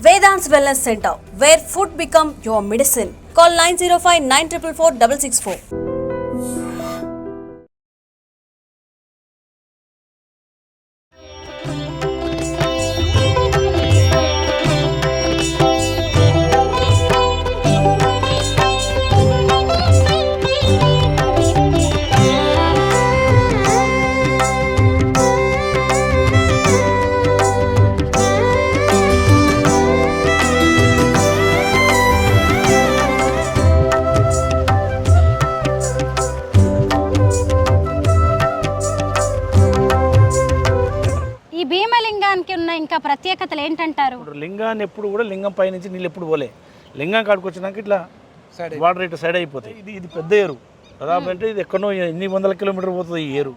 Vedant's Wellness Center, where food become your medicine. Call 905 944 664. ఇంకా ప్రత్యేకతలు ఏంటంటారు? లింగాన్ని ఎప్పుడు కూడా లింగం పై నుంచి నీళ్ళు ఎప్పుడు పోలే. లింగం కాడికి వచ్చినాక ఇట్లా వాటర్ ఇట్లా సైడ్ అయిపోతాయి. ఇది పెద్ద ఏరు దాదాపు అంటే ఇది ఎక్కడో ఎన్ని వందల కిలోమీటర్ పోతుంది ఈ ఏరు.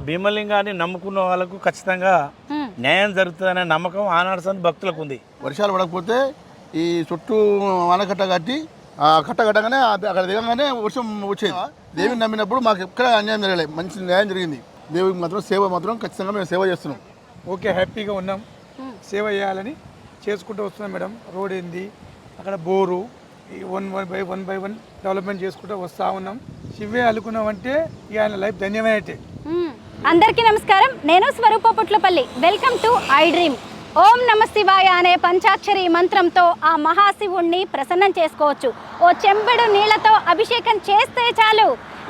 భీమలింగాన్ని నమ్ముకున్న వాళ్ళకు ఖచ్చితంగా న్యాయం జరుగుతుందనే నమ్మకం ఆనాడు సంది భక్తులకు ఉంది. వర్షాలు పడకపోతే ఈ చుట్టూ ఆనకట్ట కట్టి కట్ట కట్టగానే అక్కడ దిగంగానే వర్షం వచ్చేది. దేవిని నమ్మినప్పుడు మాకు ఎక్కడ అన్యాయం జరగలేదు, మంచి న్యాయం జరిగింది. దేవుడికి మాత్రం సేవ మాత్రం ఖచ్చితంగా మేము సేవ చేస్తున్నాం. ఓకే, హ్యాపీగా ఉన్నాం. సేవ చేయాలని చేసుకుంటూ వస్తున్నాం మేడం. రోడ్ ఏంది, అక్కడ బోరు, ఈ వన్ బై వన్ డెవలప్మెంట్ చేసుకుంటూ వస్తూ ఉన్నాం. శివే అనుకున్నామంటే ఇక ఆయన లైఫ్ ధన్యమైనట్టే. అందరికీ నమస్కారం, నేను Swaroopa Putlapalli. Welcome to I Dream. ఓం నమ శివాయ అనే పంచాక్షరి మంత్రంతో ఆ మహాశివుణ్ణి ప్రసన్నం చేసుకోవచ్చు. ఓ చెంబెడు నీళ్లతో అభిషేకం చేస్తే చాలు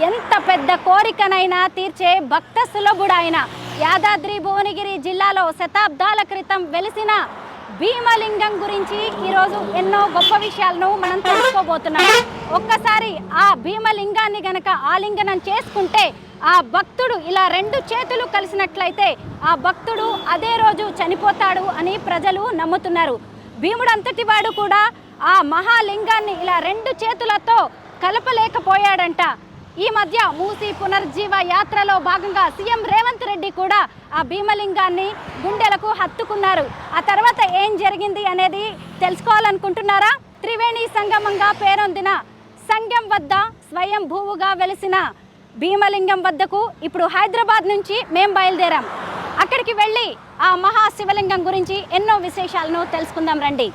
ఎంత పెద్ద కోరికనైనా తీర్చే భక్త సులభుడు ఆయన. యాదాద్రి భువనగిరి జిల్లాలో శతాబ్దాల క్రితం వెలిసిన భీమలింగం గురించి ఈరోజు ఎన్నో గొప్ప విషయాలను మనం తెలుసుకోబోతున్నాం. ఒక్కసారి ఆ భీమలింగాన్ని గనక ఆలింగనం చేసుకుంటే ఆ భక్తుడు ఇలా రెండు చేతులు కలిసినట్లయితే ఆ భక్తుడు అదే రోజు చనిపోతాడు అని ప్రజలు నమ్ముతున్నారు. భీముడు అంతటి వాడు కూడా ఆ మహాలింగాన్ని ఇలా రెండు చేతులతో కలపలేకపోయాడంట. ఈ మధ్య మూసీ పునర్జీవ యాత్రలో భాగంగా సీఎం రేవంత్ రెడ్డి కూడా ఆ భీమలింగాన్ని గుండెలకు హత్తుకున్నారు. ఆ తర్వాత ఏం జరిగింది అనేది తెలుసుకోవాలనుకుంటున్నారా? త్రివేణి సంగమంగా పేరొందిన సంగం వద్ద స్వయం భూవుగా వెలిసిన భీమలింగం వద్దకు ఇప్పుడు హైదరాబాద్ నుంచి మేము బయలుదేరాం. అక్కడికి వెళ్ళి ఆ మహాశివలింగం గురించి ఎన్నో విశేషాలను తెలుసుకుందాం రండి.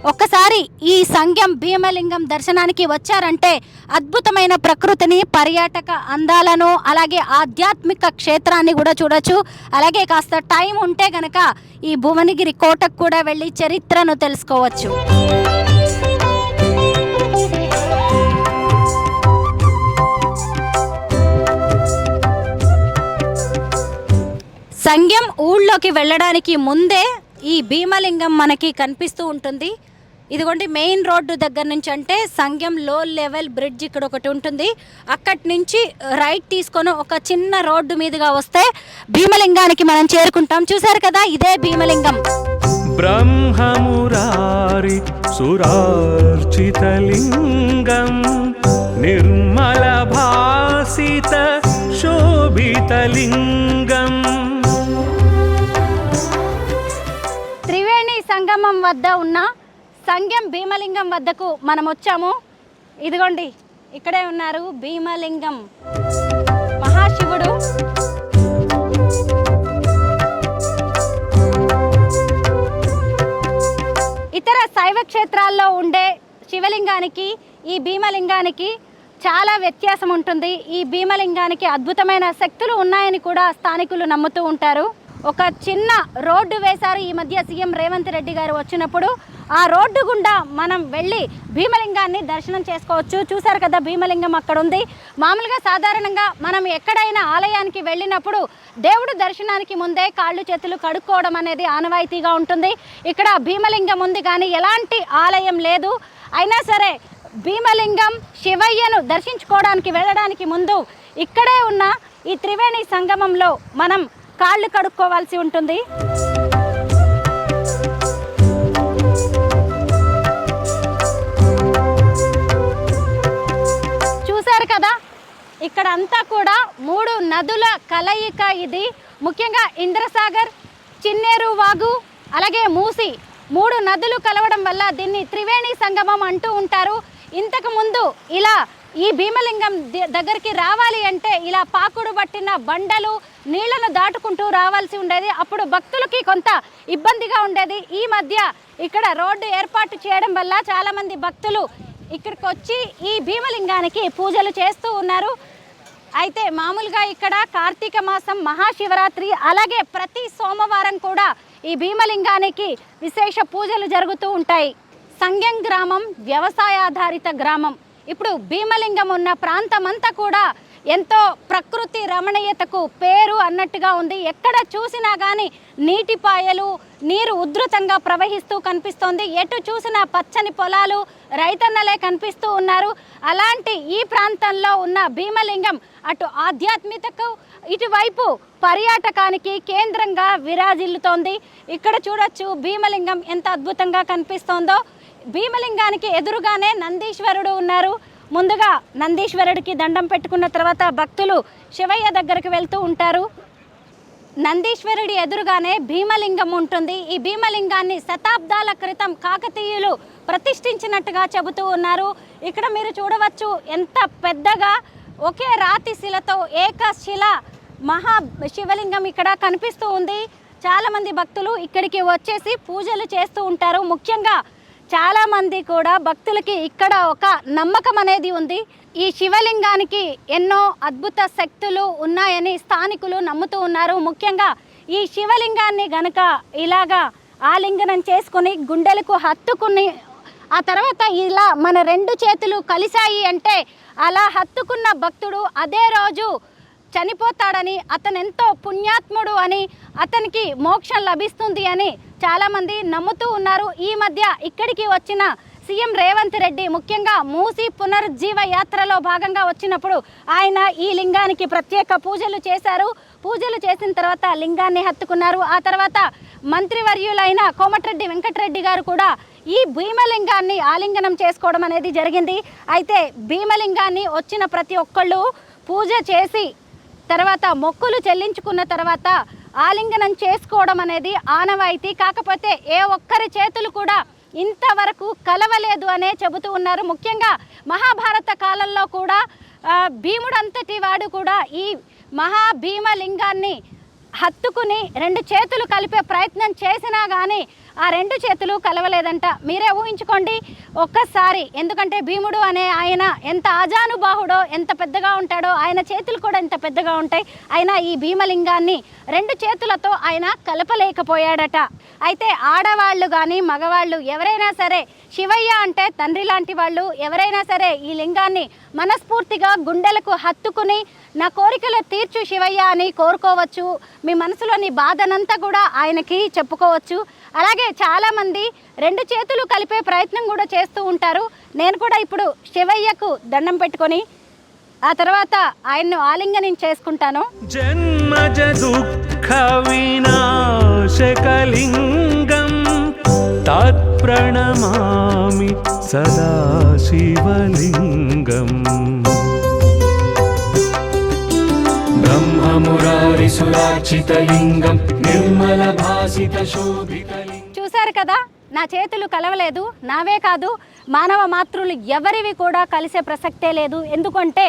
ఒక్కసారి ఈ సంగం భీమలింగం దర్శనానికి వచ్చారంటే అద్భుతమైన ప్రకృతిని, పర్యాటక అందాలను, అలాగే ఆధ్యాత్మిక క్షేత్రాన్ని కూడా చూడొచ్చు. అలాగే కాస్త టైం ఉంటే గనక ఈ భువనగిరి కోటకు కూడా వెళ్ళి చరిత్రను తెలుసుకోవచ్చు. సంగం ఊళ్ళోకి వెళ్ళడానికి ముందే ఈ భీమలింగం మనకి కనిపిస్తూ ఉంటుంది. ఇదిగోండి మెయిన్ రోడ్డు దగ్గర నుంచి, అంటే సంగం లో లెవెల్ బ్రిడ్జ్ ఇక్కడ ఒకటి ఉంటుంది. అక్కడి నుంచి రైట్ తీసుకొని ఒక చిన్న రోడ్డు మీదుగా వస్తే భీమలింగానికి మనం చేరుకుంటాం. చూసారు కదా, ఇదే భీమలింగం. బ్రహ్మమురారి సురార్చితలింగం నిర్మల భాసిత శోభితలింగం. త్రివేణి సంగమం వద్ద ఉన్న సంగం భీమలింగం వద్దకు మనం వచ్చాము. ఇదిగోండి ఇక్కడే ఉన్నారు భీమలింగం మహాశివుడు. ఇతర శైవ క్షేత్రాల్లో ఉండే శివలింగానికి ఈ భీమలింగానికి చాలా వ్యత్యాసం ఉంటుంది. ఈ భీమలింగానికి అద్భుతమైన శక్తులు ఉన్నాయని కూడా స్థానికులు నమ్ముతూ ఉంటారు. ఒక చిన్న రోడ్డు వేశారు ఈ మధ్య సీఎం రేవంత్ రెడ్డి గారు వచ్చినప్పుడు. ఆ రోడ్డు గుండా మనం వెళ్ళి భీమలింగాన్ని దర్శనం చేసుకోవచ్చు. చూసారు కదా, భీమలింగం అక్కడ ఉంది. మామూలుగా సాధారణంగా మనం ఎక్కడైనా ఆలయానికి వెళ్ళినప్పుడు దేవుడు దర్శనానికి ముందే కాళ్ళు చేతులు కడుక్కోవడం అనేది ఆనవాయితీగా ఉంటుంది. ఇక్కడ భీమలింగం ఉంది కానీ ఎలాంటి ఆలయం లేదు. అయినా సరే భీమలింగం శివయ్యను దర్శించుకోవడానికి వెళ్ళడానికి ముందు ఇక్కడే ఉన్న ఈ త్రివేణి సంగమంలో మనం కాళ్ళు కడుక్కోవాల్సి ఉంటుంది. చూశారు కదా, ఇక్కడ అంతా కూడా 3 నదుల కలయిక ఇది. ముఖ్యంగా ఇంద్రసాగర్, చిన్నేరు వాగు, అలాగే మూసి 3 నదులు కలవడం వల్ల దీన్ని త్రివేణి సంగమం అంటూ ఉంటారు. ఇంతకు ముందు ఇలా ఈ భీమలింగం దగ్గరికి రావాలి అంటే ఇలా పాకుడు పట్టిన బండలు నీళ్లను దాటుకుంటూ రావాల్సి ఉండేది. అప్పుడు భక్తులకి కొంత ఇబ్బందిగా ఉండేది. ఈ మధ్య ఇక్కడ రోడ్డు ఏర్పాటు చేయడం వల్ల చాలామంది భక్తులు ఇక్కడికి వచ్చి ఈ భీమలింగానికి పూజలు చేస్తూ ఉన్నారు. అయితే మామూలుగా ఇక్కడ కార్తీక మాసం మహాశివరాత్రి అలాగే ప్రతి సోమవారం కూడా ఈ భీమలింగానికి విశేష పూజలు జరుగుతూ ఉంటాయి. సంగెం గ్రామం వ్యవసాయాధారిత గ్రామం. ఇప్పుడు భీమలింగం ఉన్న ప్రాంతం అంతా కూడా ఎంతో ప్రకృతి రమణీయతకు పేరు అన్నట్టుగా ఉంది. ఎక్కడ చూసినా కానీ నీటిపాయలు, నీరు ఉధృతంగా ప్రవహిస్తూ కనిపిస్తోంది. ఎటు చూసినా పచ్చని పొలాలు, రైతన్నలే కనిపిస్తూ ఉన్నారు. అలాంటి ఈ ప్రాంతంలో ఉన్న భీమలింగం అటు ఆధ్యాత్మికతకు, ఇటువైపు పర్యాటకానికి కేంద్రంగా విరాజిల్లుతోంది. ఇక్కడ చూడొచ్చు భీమలింగం ఎంత అద్భుతంగా కనిపిస్తోందో. భీమలింగానికి ఎదురుగానే నందీశ్వరుడు ఉన్నారు. ముందుగా నందీశ్వరుడికి దండం పెట్టుకున్న తర్వాత భక్తులు శివయ్య దగ్గరికి వెళ్తూ ఉంటారు. నందీశ్వరుడి ఎదురుగానే భీమలింగం ఉంటుంది. ఈ భీమలింగాన్ని శతాబ్దాల క్రితం కాకతీయులు ప్రతిష్ఠించినట్టుగా చెబుతూ ఉన్నారు. ఇక్కడ మీరు చూడవచ్చు ఎంత పెద్దగా ఒకే రాతి శిలతో ఏకశిల మహా శివలింగం ఇక్కడ కనిపిస్తూ ఉంది. చాలామంది భక్తులు ఇక్కడికి వచ్చేసి పూజలు చేస్తూ ఉంటారు. ముఖ్యంగా చాలామంది కూడా భక్తులకి ఇక్కడ ఒక నమ్మకం అనేది ఉంది. ఈ శివలింగానికి ఎన్నో అద్భుత శక్తులు ఉన్నాయని స్థానికులు నమ్ముతూ ఉన్నారు. ముఖ్యంగా ఈ శివలింగాన్ని గనక ఇలాగా ఆలింగనం చేసుకుని గుండెలకు హత్తుకుని ఆ తర్వాత ఇలా మన రెండు చేతులు కలిశాయి అంటే అలా హత్తుకున్న భక్తుడు అదే రోజు చనిపోతాడని, అతను ఎంతో పుణ్యాత్ముడు అని, అతనికి మోక్షం లభిస్తుంది అని చాలామంది నమ్ముతూ ఉన్నారు. ఈ మధ్య ఇక్కడికి వచ్చిన సీఎం రేవంత్ రెడ్డి ముఖ్యంగా మూసీ పునరుజ్జీవ యాత్రలో భాగంగా వచ్చినప్పుడు ఆయన ఈ లింగానికి ప్రత్యేక పూజలు చేశారు. పూజలు చేసిన తర్వాత లింగాన్ని హత్తుకున్నారు. ఆ తర్వాత మంత్రివర్యులైన కోమటిరెడ్డి వెంకటరెడ్డి గారు కూడా ఈ భీమలింగాన్ని ఆలింగనం చేసుకోవడం అనేది జరిగింది. అయితే భీమలింగాన్ని వచ్చిన ప్రతి ఒక్కళ్ళు పూజ చేసి తర్వాత మొక్కులు చెల్లించుకున్న తర్వాత ఆలింగనం చేసుకోవడం అనేది ఆనవాయితీ. కాకపోతే ఏ ఒక్కరి చేతులు కూడా ఇంతవరకు కలవలేదు అనే చెబుతూ ఉన్నారు. ముఖ్యంగా మహాభారత కాలంలో కూడా భీముడంతటి వాడు కూడా ఈ మహాభీమలింగాన్ని హత్తుకుని రెండు చేతులు కలిపే ప్రయత్నం చేసినా కానీ ఆ రెండు చేతులు కలవలేదంట. మీరే ఊహించుకోండి ఒక్కసారి. ఎందుకంటే భీముడు అనే ఆయన ఎంత ఆజానుబాహుడో, ఎంత పెద్దగా ఉంటాడో, ఆయన చేతులు కూడా ఎంత పెద్దగా ఉంటాయి. అయినా ఈ భీమలింగాన్ని రెండు చేతులతో ఆయన కలపలేకపోయాడట. అయితే ఆడవాళ్ళు కానీ మగవాళ్ళు ఎవరైనా సరే శివయ్య అంటే తండ్రి లాంటి వాళ్ళు ఎవరైనా సరే ఈ లింగాన్ని మనస్ఫూర్తిగా గుండెలకు హత్తుకుని నా కోరికలు తీర్చు శివయ్య అని కోరుకోవచ్చు. మీ మనసులోని బాధనంతా కూడా ఆయనకి చెప్పుకోవచ్చు. అలాగే చాలామంది రెండు చేతులు కలిపే ప్రయత్నం కూడా చేస్తూ ఉంటారు. నేను కూడా ఇప్పుడు శివయ్యకు దండం పెట్టుకొని ఆ తర్వాత ఆయన్ను ఆలింగనం చేసుకుంటాను. జన్మజ దుఃఖ వినాశకలింగం తత్ప్రణమామి సదా శివలింగం. బ్రహ్మమురారిసురార్చితలింగం నిర్మల భాసిత శోభితలింగం. చూశారు కదా, నా చేతులు కలవలేదు. నావే కాదు, మానవ మాతృలు ఎవరివి కూడా కలిసే ప్రసక్తే లేదు. ఎందుకంటే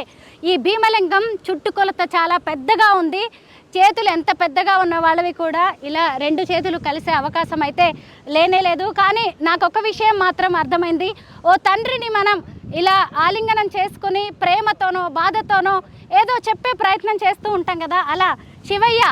ఈ భీమలింగం చుట్టుకొలత చాలా పెద్దగా ఉంది. చేతులు ఎంత పెద్దగా ఉన్న వాళ్ళవి కూడా ఇలా రెండు చేతులు కలిసే అవకాశం అయితే లేనే లేదు. కానీ నాకు ఒక విషయం మాత్రం అర్థమైంది. ఓ తండ్రిని మనం ఇలా ఆలింగనం చేసుకుని ప్రేమతోనో బాధతోనో ఏదో చెప్పే ప్రయత్నం చేస్తూ ఉంటాం కదా, అలా శివయ్య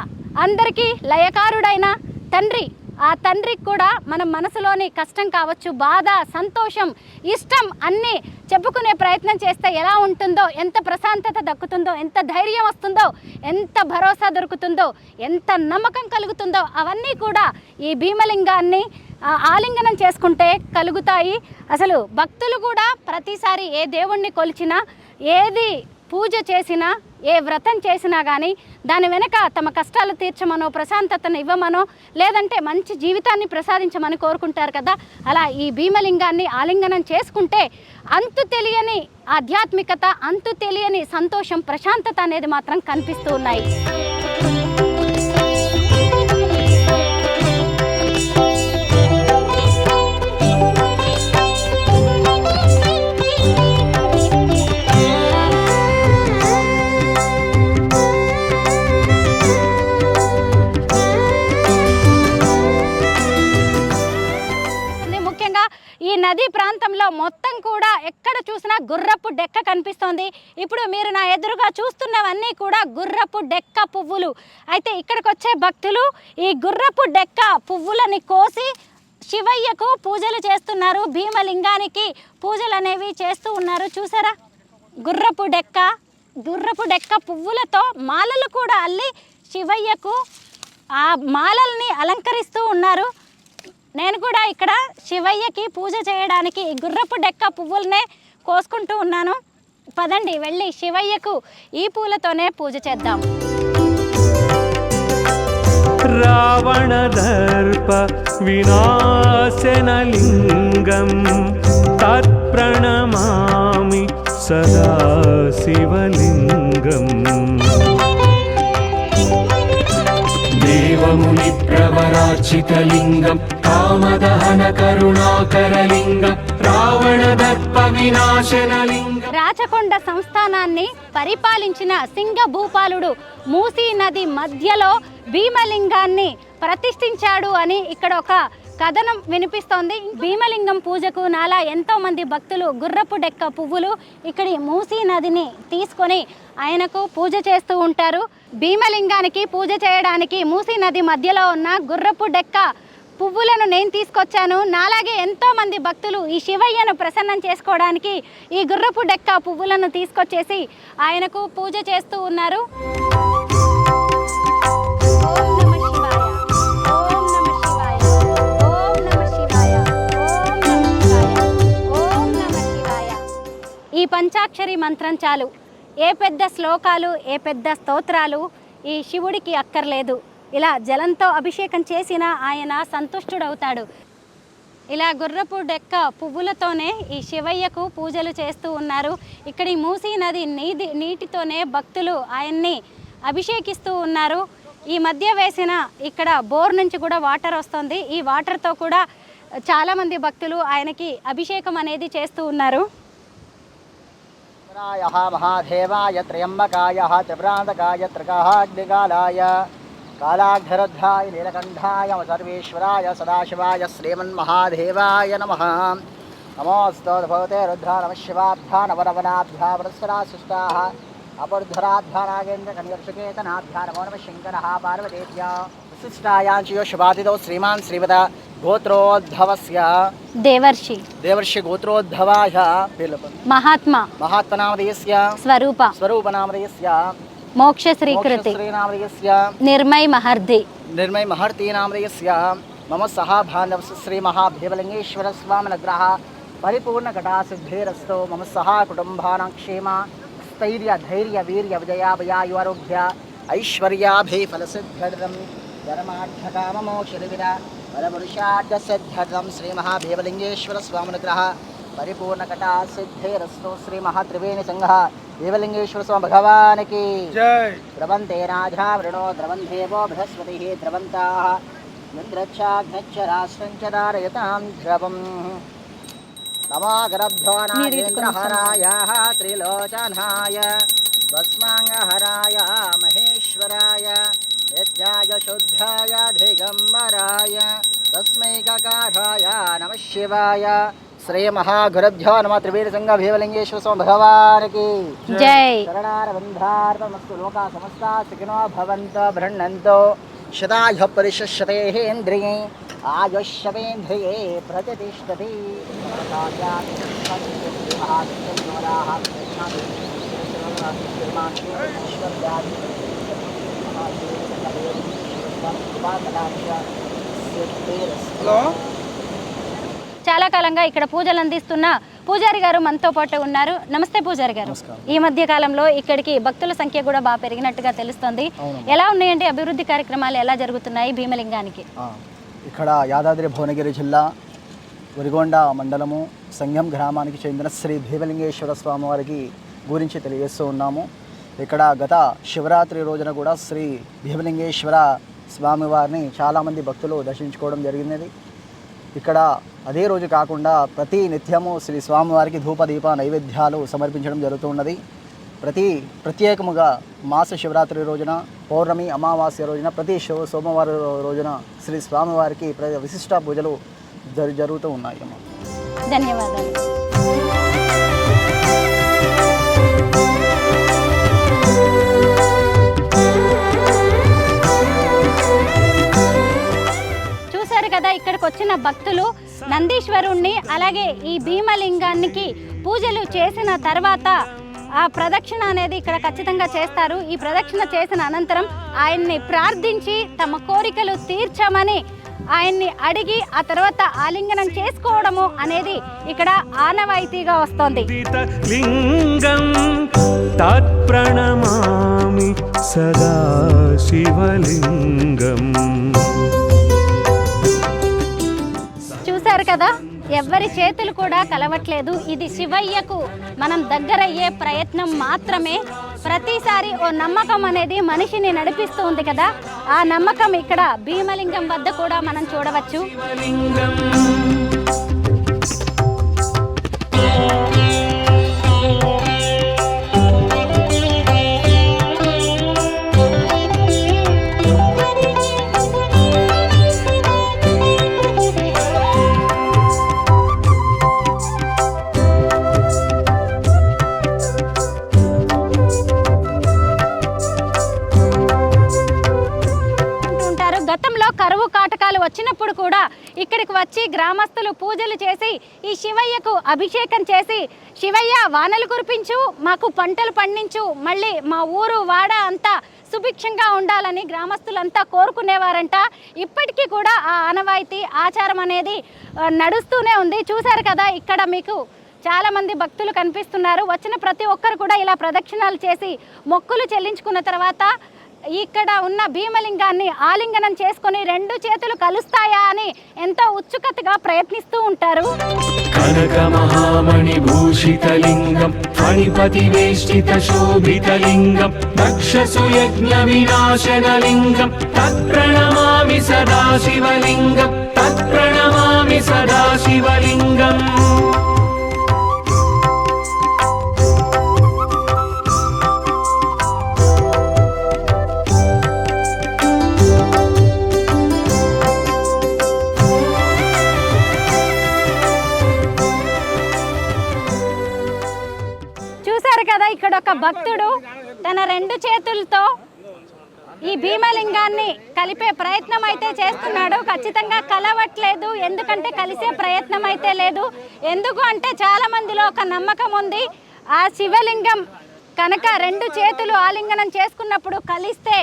అందరికీ లయకారుడైన తండ్రి. ఆ తండ్రికి కూడా మన మనసులోని కష్టం కావచ్చు, బాధ, సంతోషం, ఇష్టం అన్నీ చెప్పుకునే ప్రయత్నం చేస్తే ఎలా ఉంటుందో, ఎంత ప్రశాంతత దక్కుతుందో, ఎంత ధైర్యం వస్తుందో, ఎంత భరోసా దొరుకుతుందో, ఎంత నమ్మకం కలుగుతుందో అవన్నీ కూడా ఈ భీమలింగాన్ని ఆలింగనం చేసుకుంటే కలుగుతాయి. అసలు భక్తులు కూడా ప్రతిసారి ఏ దేవుణ్ణి కొలిచినా, ఏది పూజ చేసినా, ఏ వ్రతం చేసినా కానీ దాని వెనక తమ కష్టాలు తీర్చమనో, ప్రశాంతతను ఇవ్వమనో, లేదంటే మంచి జీవితాన్ని ప్రసాదించమని కోరుకుంటారు కదా. అలా ఈ భీమలింగాన్ని ఆలింగనం చేసుకుంటే అంతు తెలియని ఆధ్యాత్మికత, అంతు తెలియని సంతోషం, ప్రశాంతత అనేది మాత్రం కనిపిస్తూ ఉన్నాయి. నదీ ప్రాంతంలో మొత్తం కూడా ఎక్కడ చూసినా గుర్రపు డెక్క కనిపిస్తోంది. ఇప్పుడు మీరు నా ఎదురుగా చూస్తున్నవన్నీ కూడా గుర్రపు డెక్క పువ్వులు. అయితే ఇక్కడికి వచ్చే భక్తులు ఈ గుర్రపు డెక్క పువ్వులని కోసి శివయ్యకు పూజలు చేస్తున్నారు. భీమలింగానికి పూజలు అనేవి చేస్తూ ఉన్నారు. చూసారా, గుర్రపు డెక్క పువ్వులతో మాలలు కూడా అల్లి శివయ్యకు ఆ మాలల్ని అలంకరిస్తూ ఉన్నారు. నేను కూడా ఇక్కడ శివయ్యకి పూజ చేయడానికి గుర్రపు డెక్క పువ్వులనే కోసుకుంటూ ఉన్నాను. పదండి వెళ్ళి శివయ్యకు ఈ పూలతోనే పూజ చేద్దాం. రావణదర్ప వినాశనలింగం తత్ప్రణమామి సదా శివలింగం. దేవముని ప్రవరాచితలింగం కామదహన కరుణాకరలింగం రావణదర్ప వినాశనలింగం. రాచకొండ సంస్థానాన్ని పరిపాలించిన సింగ భూపాలుడు మూసీ నది మధ్యలో భీమలింగాన్ని ప్రతిష్ఠించాడు అని ఇక్కడ ఒక కథనం వినిపిస్తోంది. భీమలింగం పూజకు నాలా ఎంతో మంది భక్తులు గుర్రపు డెక్క పువ్వులు ఇక్కడి మూసీ నదిని తీసుకొని ఆయనకు పూజ చేస్తూ ఉంటారు. భీమలింగానికి పూజ చేయడానికి మూసీ నది మధ్యలో ఉన్న గుర్రపు డెక్క పువ్వులను నేను తీసుకొచ్చాను. నాలాగే ఎంతో మంది భక్తులు ఈ శివయ్యను ప్రసన్నం చేసుకోవడానికి ఈ గుర్రపు డెక్క పువ్వులను తీసుకొచ్చేసి ఆయనకు పూజ చేస్తూ ఉన్నారు. ఈ పంచాక్షరి మంత్రం చాలు. ఏ పెద్ద శ్లోకాలు, ఏ పెద్ద స్తోత్రాలు ఈ శివుడికి అక్కర్లేదు. ఇలా జలంతో అభిషేకం చేసిన ఆయన సంతుష్టుడవుతాడు. ఇలా గుర్రపు డెక్క పువ్వులతోనే ఈ శివయ్యకు పూజలు చేస్తూ ఉన్నారు. ఇక్కడి మూసీ నది నీటితోనే భక్తులు ఆయన్ని అభిషేకిస్తూ ఉన్నారు. ఈ మధ్య వేసిన ఇక్కడ బోర్ నుంచి కూడా వాటర్ వస్తుంది. ఈ వాటర్తో కూడా చాలామంది భక్తులు ఆయనకి అభిషేకం అనేది చేస్తూ ఉన్నారు. మహాదేవాయ త్రయంబకాయ త్రిభ్రాంతకాయ త్రికాగ్నికాలాయ కాళాఘ్రరుద్ధాయ నీలకంఠాయ సర్వేశ్వరాయ సదాశివాయ శ్రీమన్మహాదేవాయ నమః. నమోస్తు భగవతే రుద్ర నమః శివాభ్యా నవరవనాభ్యా పురస్సరా సృష్టాః అపర్ధరాభ్యా నాగేంద్ర కన్యర్షకేతనాభ్యా నమో నమః శంకరః పార్వతేభ్యः. విశిష్టాయాంచయో శుభాతిథో శ్రీమాన్ శ్రీవద గోత్రోద్భవస్య దేవర్షి గోత్రోద్భవాయ మహాత్మనామధేయస్య స్వరూపనామధేయస్య మోక్ష శ్రీకృతి నిర్మై మహర్ది నామధేయస్య మమ సహ బాంధవస్ శ్రీ మహాభీమలింగేశ్వర స్వామినగ్రహ పరిపూర్ణ ఘటాసిద్ధిరస్తు. మమ సహ కుటుంబానాం క్షేమ స్థైర్య ధైర్య వీర్య విజయాభయాయురోగ్య ఐశ్వర్యాభిఫలసిద్ధ్యర్థం ధర్మార్థకామమోక్షవిద పరపురుషార్థసిద్ధ్యర్థం శ్రీ మహాభీమలింగేశ్వర స్వామినగ్రహ పరిపూర్ణ ఘటాసిద్ధిరస్తు. శ్రీ మహాత్రివేణి సంఘ భీమలింగేశ్వర స్వామి భగవానికి జై. ద్రవంతే రాజా వృణో ద్రవందేవో బృహస్పతి ద్రవంతాః ఇంద్రచ్చాగ్నచ్చ రాష్ట్రంచ ధారయతాం ద్రవం. నమాగరభ్యో నాగేంద్రహరాయ త్రిలోచనాయ భస్మాంగహరాయ మహేశ్వరాయ నిత్యాయ శుద్ధాయ దిగంబరాయ తస్మై కకారాయ నమః శివాయ. శ్రీ మహాగురుభ్యో నమః. త్రివేణి సంఘ భీమలింగేశ్వర స్వామి భగవానికి జై. శరణారవిందార్పణమస్తు. లోకా సమస్తా సుఖినో భవంతు బృహ్ణంతు శతాయు పరిషశ్యతేంద్రియే ఆయుష్యేంద్రియే ప్రతిష్టతి. చాలా కాలంగా ఇక్కడ పూజలు అందిస్తున్న పూజారి గారు మనతో పాటు ఉన్నారు. నమస్తే పూజారి గారు. ఈ మధ్య కాలంలో ఇక్కడికి భక్తుల సంఖ్య కూడా బాగా పెరిగినట్టుగా తెలుస్తుంది. ఎలా ఉన్నాయండి అభివృద్ధి కార్యక్రమాలు, ఎలా జరుగుతున్నాయి భీమలింగానికి? ఇక్కడ యాదాద్రి భువనగిరి జిల్లా వరిగొండ మండలము సంగం గ్రామానికి చెందిన శ్రీ భీమలింగేశ్వర స్వామి వారికి గురించి తెలియజేస్తూ ఉన్నాము. ఇక్కడ గత శివరాత్రి రోజున కూడా శ్రీ భీమలింగేశ్వర స్వామివారిని చాలామంది భక్తులు దర్శించుకోవడం జరిగినది. ఇక్కడ అదే రోజు కాకుండా ప్రతి నిత్యము శ్రీ స్వామివారికి ధూపదీప నైవేద్యాలు సమర్పించడం జరుగుతున్నది. ప్రత్యేకముగా మాస శివరాత్రి రోజున, పౌర్ణమి అమావాస్య రోజున, ప్రతి సోమవారం రోజున శ్రీ స్వామివారికి విశిష్ట పూజలు జరుగుతూ ఉన్నాయి. ధన్యవాదాలు. చూశారు కదా, ఇక్కడికి వచ్చిన భక్తులు నందీశ్వరుణ్ణి అలాగే ఈ భీమలింగానికి పూజలు చేసిన తర్వాత ఆ ప్రదక్షిణ అనేది ఇక్కడ ఖచ్చితంగా చేస్తారు. ఈ ప్రదక్షిణ చేసిన అనంతరం ఆయన్ని ప్రార్థించి తమ కోరికలు తీర్చమని ఆయన్ని అడిగి ఆ తర్వాత ఆలింగనం చేసుకోవడము అనేది ఇక్కడ ఆనవాయితీగా వస్తోంది. లింగం తత్ప్రణమామి సదా శివలింగం. చూశారు కదా, ఎవ్వరి చేతులు కూడా కలవట్లేదు. ఇది శివయ్యకు మనం దగ్గరయ్యే ప్రయత్నం మాత్రమే. ప్రతిసారి ఓ నమ్మకం అనేది మనిషిని నడిపిస్తూ ఉంది కదా, ఆ నమ్మకం ఇక్కడ భీమలింగం వద్ద కూడా మనం చూడవచ్చు. గతంలో కరువు కాటకాలు వచ్చినప్పుడు కూడా ఇక్కడికి వచ్చి గ్రామస్తులు పూజలు చేసి ఈ శివయ్యకు అభిషేకం చేసి, శివయ్య వానలు కురిపించు, మాకు పంటలు పండించు, మళ్ళీ మా ఊరు వాడ అంతా సుభిక్షంగా ఉండాలని గ్రామస్తులంతా కోరుకునేవారంట. ఇప్పటికీ కూడా ఆ ఆనవాయితీ ఆచారం అనేది నడుస్తూనే ఉంది. చూశారు కదా, ఇక్కడ మీకు చాలామంది భక్తులు కనిపిస్తున్నారు. వచ్చిన ప్రతి ఒక్కరు కూడా ఇలా ప్రదక్షిణాలు చేసి మొక్కులు చెల్లించుకున్న తర్వాత ఇక్కడ ఉన్న భీమలింగాన్ని ఆలింగనం చేసుకొని రెండు చేతులు కలుస్తాయా అని ఎంతో ఉత్సుకతగా ప్రయత్నిస్తూ ఉంటారు. కనక మహామణి భూషితలింగం ఫణిపతి వేష్టిత శోభితలింగం దక్షసు యజ్ఞ వినాశనలింగం తత్ప్రణమామి సదాశివలింగం తత్ప్రణమామి సదాశివలింగం. కదా, ఇక్కడ ఒక భక్తుడు తన రెండు చేతులతో ఈ భీమలింగాన్ని కలిపే ప్రయత్నం అయితే చేస్తున్నాడు. ఖచ్చితంగా కలవట్లేదు, ఎందుకంటే కలిసే ప్రయత్నం అయితే లేదు. ఎందుకు అంటే చాలా మందిలో ఒక నమ్మకం ఉంది, ఆ శివలింగం కనుక రెండు చేతులు ఆలింగనం చేసుకున్నప్పుడు కలిస్తే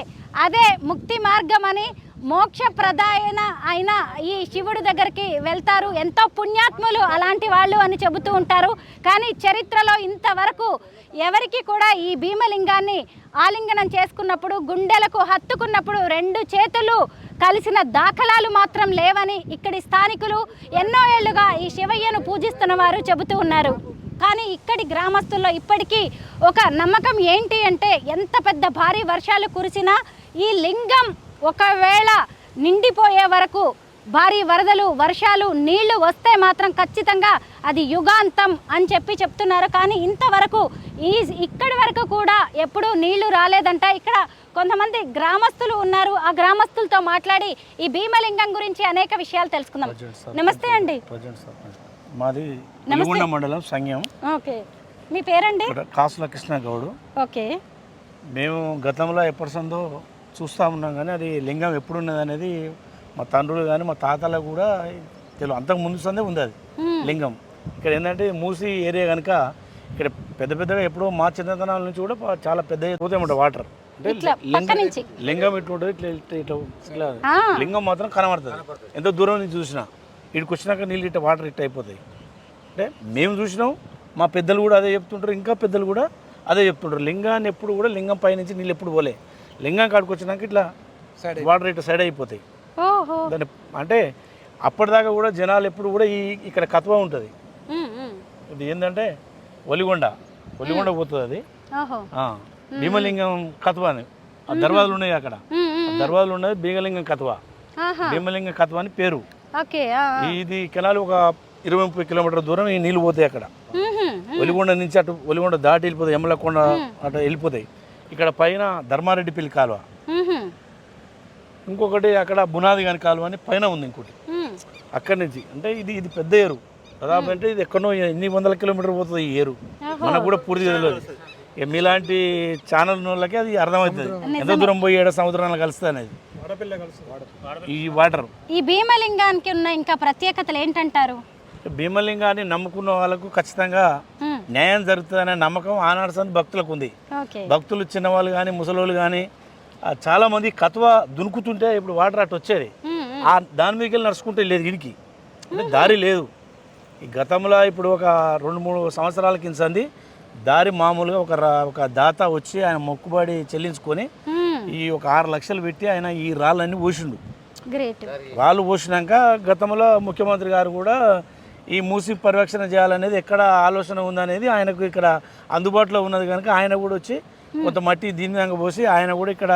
అదే ముక్తి మార్గం అని, మోక్షప్రదాయన అయిన ఈ శివుడి దగ్గరికి వెళ్తారు, ఎంతో పుణ్యాత్ములు అలాంటి వాళ్ళు అని చెబుతూ ఉంటారు. కానీ చరిత్రలో ఇంతవరకు ఎవరికి కూడా ఈ భీమలింగాన్ని ఆలింగనం చేసుకున్నప్పుడు, గుండెలకు హత్తుకున్నప్పుడు రెండు చేతులు కలిసిన దాఖలాలు మాత్రం లేవని ఇక్కడి స్థానికులు ఎన్నో ఏళ్లుగా ఈ శివయ్యను పూజిస్తున్న వారు చెబుతూ ఉన్నారు. కానీ ఇక్కడి గ్రామస్తుల్లో ఇప్పటికీ ఒక నమ్మకం ఏంటి అంటే, ఎంత పెద్ద భారీ వర్షాలు కురిసినా ఈ లింగం ఒకవేళ నిండిపోయే వరకు భారీ వరదలు, వర్షాలు, నీళ్లు వస్తే మాత్రం ఖచ్చితంగా అది యుగాంతం అని చెప్తున్నారు. కానీ ఇంతవరకు ఇక్కడి వరకు కూడా ఎప్పుడూ నీళ్లు రాలేదంట. ఇక్కడ కొంతమంది గ్రామస్తులు ఉన్నారు, ఆ గ్రామస్తులతో మాట్లాడి ఈ భీమలింగం గురించి అనేక విషయాలు తెలుసుకుందాం. నమస్తే అండి. మాది నల్గొండ మండలం సంఘం. ఓకే, మీ పేరండి? కాసుల కృష్ణ గౌడు. ఓకే, మేము గతంలో ఎప్పటి సందో చూస్తూ ఉన్నాం, కానీ అది లింగం ఎప్పుడు ఉన్నది అనేది మా తండ్రులు కానీ మా తాతలు కూడా తెలియదు. అంతకు ముందు సందే ఉంది అది లింగం. ఇక్కడ ఏంటంటే మూసి ఏరియా కనుక ఇక్కడ పెద్ద పెద్దగా ఎప్పుడో మా చిన్నతనాల నుంచి కూడా చాలా పెద్ద పోతే ఉంటుంది వాటర్. అంటే లింగం ఇటు ఉంటుంది, ఇట్లా ఇట్లా లింగం మాత్రం కనబడుతుంది. ఎంతో దూరం నుంచి చూసినా ఇక్కడికి వచ్చినాక నీళ్ళు ఇట్లా వాటర్ ఇట్లా అయిపోతాయి. అంటే మేము చూసినాం, మా పెద్దలు కూడా అదే చెప్తుంటారు, ఇంకా పెద్దలు కూడా అదే చెప్తుంటారు. లింగాన్ని ఎప్పుడు కూడా లింగం పైనుంచి నీళ్ళు ఎప్పుడు పోలే, లింగం కాడికి వచ్చినాక ఇట్లా వాటర్ ఇట్లా సైడ్ అయిపోతాయి. దాన్ని అంటే అప్పటిదాకా కూడా జనాలు ఎప్పుడు కూడా ఇక్కడ కత్వ ఉంటుంది. ఇది ఏంటంటే ఒలిగొండ పోతుంది అది. భీమలింగం కత్వ అని ఆ దర్వాజలు ఉన్నాయి, అక్కడ దర్వాజలు ఉన్నది భీమలింగం కత్వ, భీమలింగం కత్వ అని పేరు. ఇది కెనాలు ఒక 20-30 కిలోమీటర్ల దూరం ఈ నీళ్ళు పోతాయి. అక్కడ ఒలిగొండ నుంచి అటు ఒలిగొండ దాటి వెళ్ళిపోతాయి, ఎమ్మలకొండ అటు వెళ్ళిపోతాయి. ఇక్కడ పైన ధర్మారెడ్డిపల్లి కాలువ, ఇంకొకటి అక్కడ బునాది గాని కాలువ అని పైన ఉంది ఇంకోటి. అక్కడి నుంచి అంటే ఇది పెద్ద ఏరు, దాదాపు అంటే ఇది ఎక్కడో ఎన్ని వందల కిలోమీటర్ పోతుంది ఈ ఏరు, మనకు కూడా పూర్తి తెలియదు. ఇక మీలాంటి ఛానల్ వాళ్ళకి అది అర్థమవుతుంది ఎంత దూరం పోయి ఏడ సముద్రంలో కలుస్తుంది అనేది ఈ వాటర్. ఈ భీమలింగానికి ఉన్న ఇంకా ప్రత్యేకతలు ఏంటంటారు? భీమలింగాన్ని నమ్ముకున్న వాళ్ళకు ఖచ్చితంగా న్యాయం జరుగుతుందనే నమ్మకం ఆనాడు సంది భక్తులకు ఉంది. భక్తులు చిన్నవాళ్ళు కానీ ముసలోళ్ళు కానీ చాలామంది కత్వ దునుకుతుంటే ఇప్పుడు వాటర్ అటు వచ్చేది, దాని మీదకి వెళ్ళి నడుచుకుంటే లేదు, ఇడికి అంటే దారి లేదు. ఈ గతంలో ఇప్పుడు ఒక 2-3 సంవత్సరాల కింద దారి మామూలుగా ఒక దాత వచ్చి ఆయన మొక్కుబడి చెల్లించుకొని ఈ ఒక 6 లక్షలు పెట్టి ఆయన ఈ రాళ్ళన్నీ పోసిండు. రాళ్ళు పోసినాక గతంలో ముఖ్యమంత్రి గారు కూడా ఈ మూసి పరిరక్షణ చేయాలనేది ఎక్కడ ఆలోచన ఉందనేది ఆయనకు ఇక్కడ అందుబాటులో ఉన్నది కనుక ఆయన కూడా వచ్చి కొంత మట్టి దీని మీద పోసి ఆయన కూడా ఇక్కడ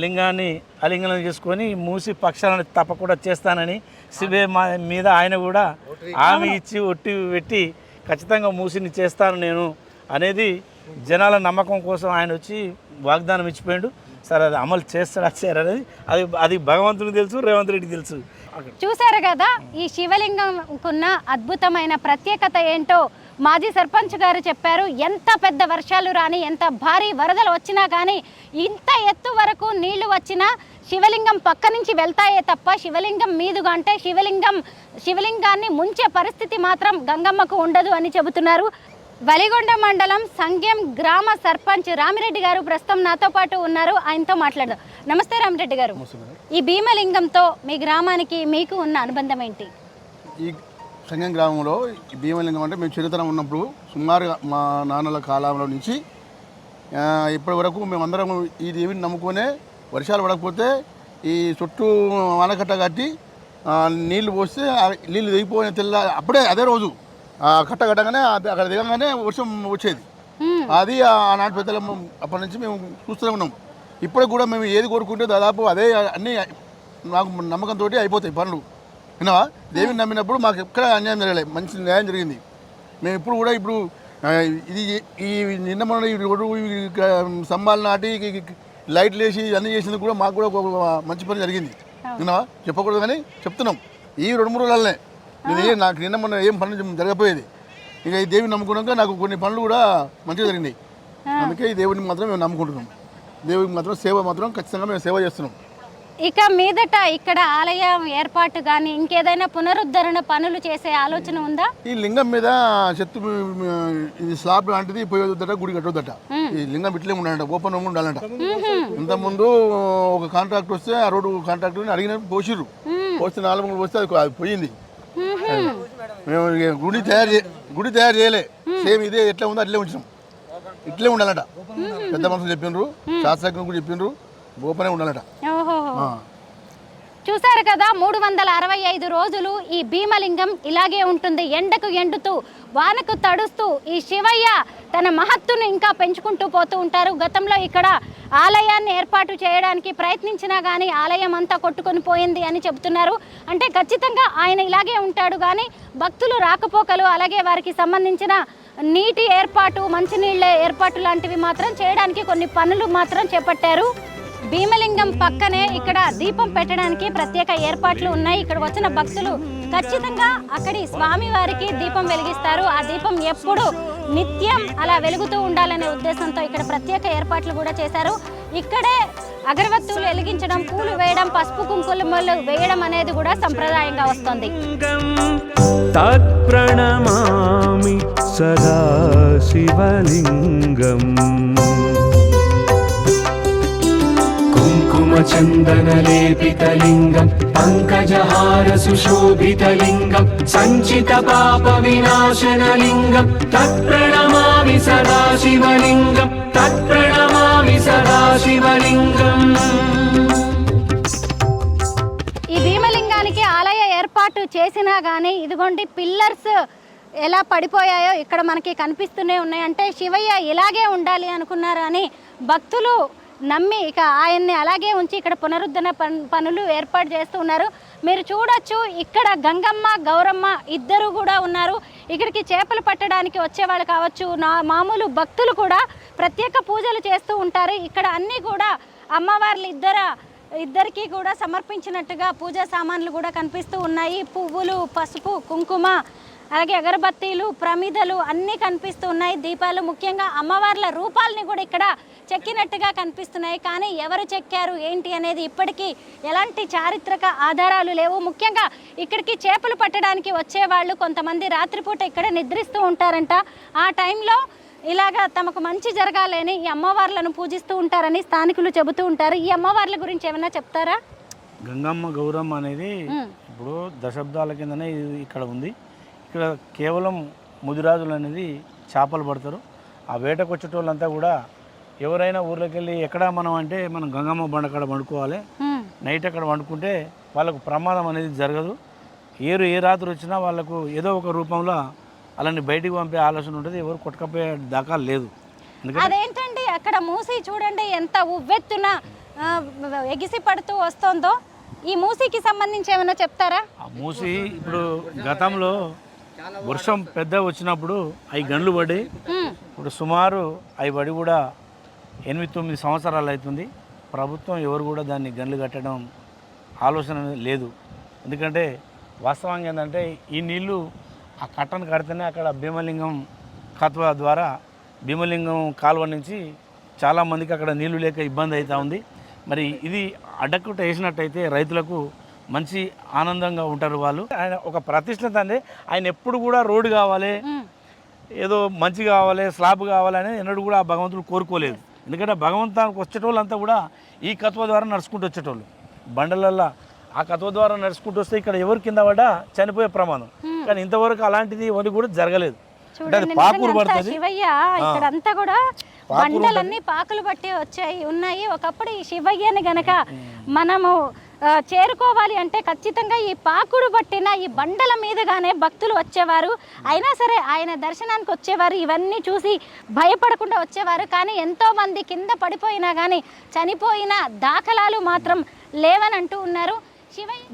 లింగాన్ని అలింగనం చేసుకొని మూసి పక్షాలను తప్పకుండా చేస్తానని శివే మీద ఆయన కూడా హామీ ఇచ్చి ఒట్టి పెట్టి ఖచ్చితంగా మూసిని చేస్తాను నేను అనేది జనాల నమ్మకం కోసం ఆయన వచ్చి వాగ్దానం ఇచ్చిపోయాడు. సరే అది అమలు చేస్తాడా అనేది అది భగవంతుడికి తెలుసు, రేవంత్ రెడ్డికి తెలుసు. చూసారు కదా ఈ శివలింగంకున్న అద్భుతమైన ప్రత్యేకత ఏంటో మాజీ సర్పంచ్ గారు చెప్పారు. ఎంత పెద్ద వర్షాలు రాని, ఎంత భారీ వరదలు వచ్చినా కానీ, ఇంత ఎత్తు వరకు నీళ్లు వచ్చినా శివలింగం పక్క నుంచి వెళ్తాయే తప్ప శివలింగం మీదుగా అంటే శివలింగాన్ని ముంచే పరిస్థితి మాత్రం గంగమ్మకు ఉండదు అని చెబుతున్నారు. వలిగొండ మండలం సంగెం గ్రామ సర్పంచ్ రామిరెడ్డి గారు ప్రస్తుతం నాతో పాటు ఉన్నారు, ఆయనతో మాట్లాడదాం. నమస్తే రామిరెడ్డి గారు, ఈ భీమలింగంతో మీ గ్రామానికి మీకు ఉన్న అనుబంధం ఏంటి? ఈ సంగం గ్రామంలో ఈ భీమలింగం అంటే మేము చిన్నతనం ఉన్నప్పుడు సుమారుగా మా నాన్నల కాలంలో నుంచి ఇప్పటి వరకు మేమందరం ఈ దేవిని నమ్ముకునే వర్షాలు పడకపోతే ఈ చుట్టూ ఆనకట్ట కట్టి నీళ్లు పోస్తే నీళ్ళు దిగిపోయిన అప్పుడే అదే రోజు కట్ట కట్టగానే అక్కడ దిగంగానే వర్షం వచ్చేది. అది ఆనాటి పెద్దల అప్పటి నుంచి మేము చూస్తూనే ఉన్నాం. ఇప్పటికి కూడా మేము ఏది కోరుకుంటే దాదాపు అదే అన్నీ నాకు నమ్మకంతో అయిపోతాయి పనులు. విన్నావా? దేవిని నమ్మినప్పుడు మాకు ఎక్కడ అన్యాయం జరగలేదు, మంచి న్యాయం జరిగింది. మేము ఇప్పుడు ఇది ఈ నిన్న మొన్న ఈ రోడ్డు స్తంభాలు నాటి లైట్లు వేసి అన్నీ చేసింది కూడా మాకు కూడా ఒక మంచి పని జరిగింది. విన్నావా? చెప్పకూడదు కానీ చెప్తున్నాం. ఈ 2-3 రోజులనే నాకు నిన్న మొన్న ఏం పనులు జరగపోయేది. ఇక ఈ దేవిని నమ్ముకున్నాక నాకు కొన్ని పనులు కూడా మంచిగా జరిగినాయి. అందుకే ఈ దేవుడిని మాత్రం మేము నమ్ముకుంటున్నాం. దేవుడికి మాత్రం సేవ మాత్రం ఖచ్చితంగా మేము సేవ చేస్తున్నాం. ఇక మీదట ఇక్కడ ఆలయం ఏర్పాటు కానీ ఇంకేదైనా పునరుద్ధరణ పనులు చేసే ఆలోచన ఉందా? ఈ లింగం మీద చెత్త ఇది స్లాబ్ లాంటిది పోయేదట, గుడి కట్టొద్దట. ఈ లింగం ఇట్లే ఉండాలంట, ఓపెన్ ఉండాలంట. ఇంతకుముందు ఒక కాంట్రాక్ట్ వస్తే ఆ రోడ్డు కాంట్రాక్ట్ అడిగిన పోసిర్రు, పోస్తే 4 మూడు పోస్తే అది పోయింది. మేము గుడి తయారు చేయలే, సేమ్ ఇదే ఎట్లా ఉందో అట్లే ఉంచినాం. ఇట్లే ఉండాలట. పెద్ద మనుషులు చెప్పిండ్రు, శాస్త్రజ్ఞులు కూడా చెప్పిండ్రు, ఓపెనే ఉండాలట. చూసారు కదా, 365 రోజులు ఈ భీమలింగం ఇలాగే ఉంటుంది. ఎండకు ఎండుతూ, వానకు తడుస్తూ ఈ శివయ్య తన మహత్తును ఇంకా పెంచుకుంటూ పోతూ ఉంటారు. గతంలో ఇక్కడ ఆలయాన్ని ఏర్పాటు చేయడానికి ప్రయత్నించినా కానీ ఆలయం అంతా కొట్టుకొని పోయింది అని చెబుతున్నారు. అంటే ఖచ్చితంగా ఆయన ఇలాగే ఉంటాడు, కానీ భక్తులు రాకపోకలు అలాగే వారికి సంబంధించిన నీటి ఏర్పాటు, మంచినీళ్ళ ఏర్పాటు లాంటివి మాత్రం చేయడానికి కొన్ని పనులు మాత్రం చేపట్టారు. భీమలింగం పక్కనే ఇక్కడ దీపం పెట్టడానికి ప్రత్యేక ఏర్పాట్లు ఉన్నాయి. ఇక్కడ వచ్చిన భక్తులు ఖచ్చితంగా అక్కడి స్వామి వారికి దీపం వెలిగిస్తారు. ఆ దీపం ఎప్పుడు నిత్యం అలా వెలుగుతూ ఉండాలనే ఉద్దేశంతో ఇక్కడ ప్రత్యేక ఏర్పాట్లు కూడా చేశారు. ఇక్కడే అగరవత్తులు వెలిగించడం, పూలు వేయడం, పసుపు కుంకుమలు వేయడం అనేది కూడా సంప్రదాయంగా వస్తుంది. తత్ప్రణమామి సదా శివలింగం కుంకుమచందనలేపితలింగం పంకజహార సుశోభితలింగం సంచిత పాప వినాశనలింగం తత్ప్రణమామి సదా శివలింగం తత్ప్రణమామి సదా శివలింగం. ఈ భీమలింగానికి ఆలయ ఏర్పాటు చేసినా కానీ ఇదిగోండి పిల్లర్స్ ఎలా పడిపోయాయో ఇక్కడ మనకి కనిపిస్తూనే ఉన్నాయి. అంటే శివయ్య ఇలాగే ఉండాలి అనుకున్నారు అని భక్తులు నమ్మి ఇక ఆయన్ని అలాగే ఉంచి ఇక్కడ పునరుద్ధరణ పనులు ఏర్పాటు చేస్తూ ఉన్నారు. మీరు చూడొచ్చు, ఇక్కడ గంగమ్మ, గౌరమ్మ ఇద్దరు కూడా ఉన్నారు. ఇక్కడికి చేపలు పట్టడానికి వచ్చేవాళ్ళు కావచ్చు, మామూలు భక్తులు కూడా ప్రత్యేక పూజలు చేస్తూ ఉంటారు. ఇక్కడ అన్నీ కూడా అమ్మవార్లు ఇద్దరికి కూడా సమర్పించినట్టుగా పూజా సామాన్లు కూడా కనిపిస్తూ ఉన్నాయి. పువ్వులు, పసుపు, కుంకుమ, అలాగే అగరబత్తీలు, ప్రమిదలు అన్నీ కనిపిస్తూ ఉన్నాయి. దీపాలు, ముఖ్యంగా అమ్మవార్ల రూపాలని కూడా ఇక్కడ చెక్కినట్టుగా కనిపిస్తున్నాయి. కానీ ఎవరు చెక్కారు ఏంటి అనేది ఇప్పటికీ ఎలాంటి చారిత్రక ఆధారాలు లేవు. ముఖ్యంగా ఇక్కడికి చేపలు పట్టడానికి వచ్చేవాళ్ళు కొంతమంది రాత్రిపూట ఇక్కడ నిద్రిస్తూ ఉంటారంట. ఆ టైంలో ఇలాగా తమకు మంచి జరగాలని ఈ అమ్మవార్లను పూజిస్తూ ఉంటారని స్థానికులు చెబుతూ ఉంటారు. ఈ అమ్మవార్ల గురించి ఏమైనా చెప్తారా? గంగమ్మ గౌరమ్మ అనేది ఇప్పుడు దశాబ్దాల కిందనే ఇక్కడ ఉంది. ఇక్కడ కేవలం ముదిరాజులు అనేది చేపలు పడతారు. ఆ వేటకు వచ్చేటోళ్ళంతా కూడా ఎవరైనా ఊర్లోకి వెళ్ళి ఎక్కడ మనం అంటే మనం గంగమ్మ బండ అక్కడ వండుకోవాలి, నైట్ అక్కడ వండుకుంటే వాళ్ళకు ప్రమాదం అనేది జరగదు. ఏ రాత్రి వచ్చినా వాళ్ళకు ఏదో ఒక రూపంలో అలాని బయటికి పంపే ఆలోచన ఉంటుంది. ఎవరు కొట్టుకపోయే దాకా లేదు. అదేంటండి అక్కడ మూసి చూడండి ఎంత ఉవ్వెత్తున ఎగిసి పడుతూ వస్తుందో. ఈ మూసికి సంబంధించి ఏమైనా చెప్తారా? ఆ మూసి ఇప్పుడు గతంలో వర్షం పెద్ద వచ్చినప్పుడు అవి గండ్లు పడి ఇప్పుడు సుమారు అవి పడి కూడా 8-9 సంవత్సరాలు అవుతుంది. ప్రభుత్వం ఎవరు కూడా దాన్ని గండ్లు కట్టడం ఆలోచన లేదు. ఎందుకంటే వాస్తవంగా ఏంటంటే ఈ నీళ్లు ఆ కట్టను కడితేనే అక్కడ భీమలింగం కత్వ ద్వారా భీమలింగం కాలువ నుంచి చాలామందికి అక్కడ నీళ్లు లేక ఇబ్బంది అవుతూ ఉంది. మరి ఇది అడ్డకుట్ట వేసినట్టయితే రైతులకు మంచి ఆనందంగా ఉంటారు వాళ్ళు. ఆయన ఒక ప్రతిష్ఠిత అండి. ఆయన ఎప్పుడు కూడా రోడ్డు కావాలి, ఏదో మంచి కావాలి, స్లాబ్ కావాలని ఎన్నడూ కూడా ఆ భగవంతుడు కోరుకోలేదు. ఎందుకంటే భగవంతానికి వచ్చేటోళ్ళు అంతా కూడా ఈ కత్వ ద్వారా నడుచుకుంటూ వచ్చేటోళ్ళు. బండలల్లో ఆ కత్వ ద్వారా నడుచుకుంటూ వస్తే ఇక్కడ ఎవరు కింద పడ్డా చనిపోయే ప్రమాదం. కానీ ఇంతవరకు అలాంటిది ఎవరు కూడా జరగలేదు. అంటే అది పాకూరు పడుతుంది. శివయ్య ఇక్కడంతా కూడా బండలన్నీ పాకులు పట్టి ఉన్నాయి. ఒకప్పుడు ఈ శివయ్యని గనక మనము చేరుకోవాలి అంటే ఖచ్చితంగా ఈ పాకుడు పట్టిన ఈ బండల మీదుగానే భక్తులు వచ్చేవారు. అయినా సరే ఆయన దర్శనానికి వచ్చేవారు, ఇవన్నీ చూసి భయపడకుండా వచ్చేవారు. కానీ ఎంతోమంది కింద పడిపోయినా కానీ చనిపోయిన దాఖలాలు మాత్రం లేవని అంటూ ఉన్నారు.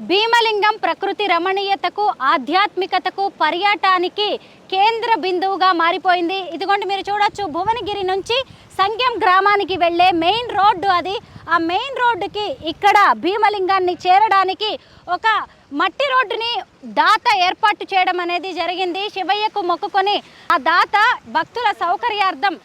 భీమలింగం ప్రకృతి రమణీయతకు, ఆధ్యాత్మికతకు, పర్యాటానికి కేంద్ర బిందువుగా మారిపోయింది. ఇదిగోండి మీరు చూడొచ్చు, భువనగిరి నుంచి సంగెం గ్రామానికి వెళ్ళే మెయిన్ రోడ్డు అది. ఆ మెయిన్ రోడ్డుకి ఇక్కడ భీమలింగాన్ని చేరడానికి ఒక మట్టి రోడ్డుని దాత ఏర్పాటు చేయడం అనేది జరిగింది. శివయ్యకు మొక్కుకొని ఆ దాత భక్తుల సౌకర్యార్థం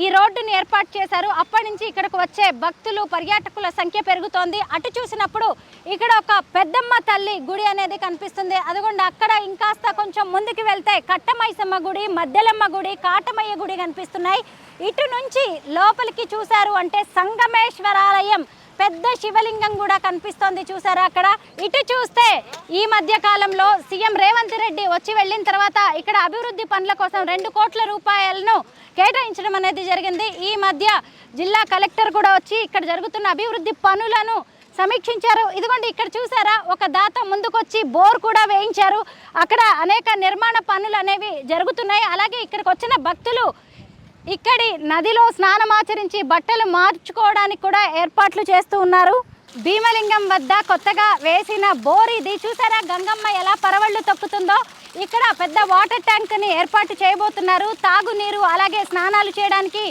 ఈ రోడ్డుని ఏర్పాటు చేశారు. అప్పటి నుంచి ఇక్కడికి వచ్చే భక్తులు, పర్యాటకుల సంఖ్య పెరుగుతోంది. అటు చూసినప్పుడు ఇక్కడ ఒక పెద్దమ్మ తల్లి గుడి అనేది కనిపిస్తుంది. అదిగోండి అక్కడ ఇంకాస్త కొంచెం ముందుకు వెళ్తే కట్టమైసమ్మ గుడి, మద్దెలమ్మ గుడి, కాటమయ్య గుడి కనిపిస్తున్నాయి. ఇటు నుంచి లోపలికి చూశారు అంటే సంగమేశ్వరాలయం పెద్ద శివలింగం కూడా కనిపిస్తోంది. చూసారా అక్కడ? ఇటు చూస్తే ఈ మధ్య కాలంలో సీఎం రేవంత్ రెడ్డి వచ్చి వెళ్ళిన తర్వాత ఇక్కడ అభివృద్ధి పనుల కోసం 2 కోట్ల రూపాయలను కేటాయించడం అనేది జరిగింది. ఈ మధ్య జిల్లా కలెక్టర్ కూడా వచ్చి ఇక్కడ జరుగుతున్న అభివృద్ధి పనులను సమీక్షించారు. ఇదిగోండి ఇక్కడ చూసారా, ఒక దాత ముందుకొచ్చి బోర్ కూడా వేయించారు. అక్కడ అనేక నిర్మాణ పనులు అనేవి జరుగుతున్నాయి. అలాగే ఇక్కడికి వచ్చిన భక్తులు ఇక్కడి నదిలో స్నానమాచరించి బట్టలు మార్చుకోవడానికి కూడా ఏర్పాట్లు చేస్తూ ఉన్నారు. భీమలింగం వద్ద కొత్తగా వేసిన బోర్ ఇది. చూసారా గంగమ్మ ఎలా పరవళ్ళు తొక్కుతుందో. ఇక్కడ పెద్ద వాటర్ ట్యాంక్ని ఏర్పాటు చేయబోతున్నారు. తాగునీరు అలాగే స్నానాలు చేయడానికి